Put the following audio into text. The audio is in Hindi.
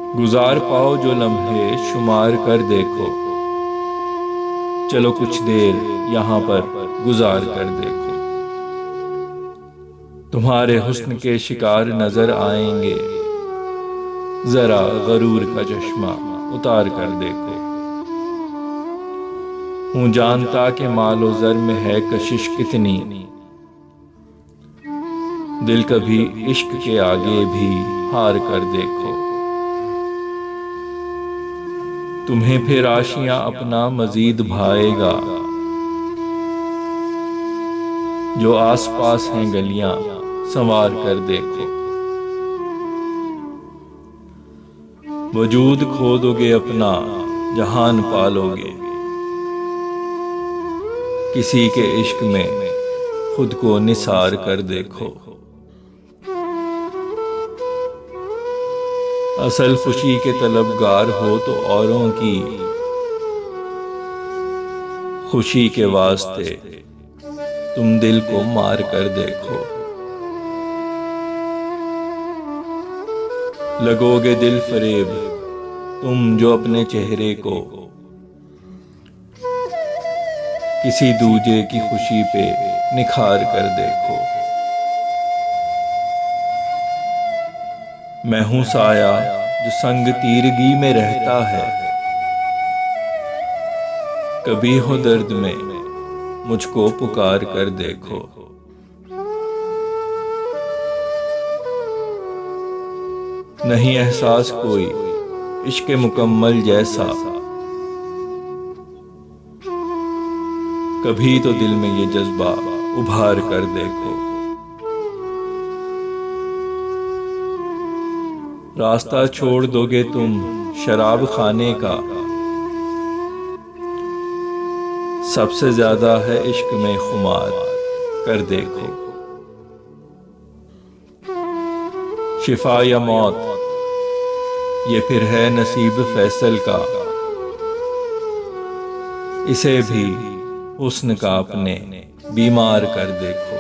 गुजार पाओ जो लम्हे शुमार कर देखो। चलो कुछ देर यहाँ पर गुजार कर देखो। तुम्हारे हुस्न के शिकार नजर आएंगे, जरा गरूर का चश्मा उतार कर देखो। हूँ जानता कि मालो जर में है कशिश कितनी, दिल कभी इश्क के आगे भी हार कर देखो। तुम्हें फिर आशियां अपना मजीद भाएगा, जो आस पास हैं गलियां संवार कर देखो। वजूद खो दोगे अपना जहान पालोगे, किसी के इश्क में खुद को निसार कर देखो। असल खुशी के तलबगार हो तो औरों की खुशी के वास्ते तुम दिल को मार कर देखो। लगोगे दिल फरेब तुम जो अपने चेहरे को किसी दूजे की खुशी पे निखार कर देखो। मैं हूं साया जो संग तीरगी में रहता है, कभी हो दर्द में मुझको पुकार कर देखो। नहीं एहसास कोई इश्क मुकम्मल जैसा, कभी तो दिल में ये जज्बा उभार कर देखो। रास्ता छोड़ दोगे तुम शराब खाने का, सबसे ज्यादा है इश्क में खुमार कर देखो। शिफा या मौत ये फिर है नसीब फैसल का, इसे भी हुस्न का अपने बीमार कर देखो।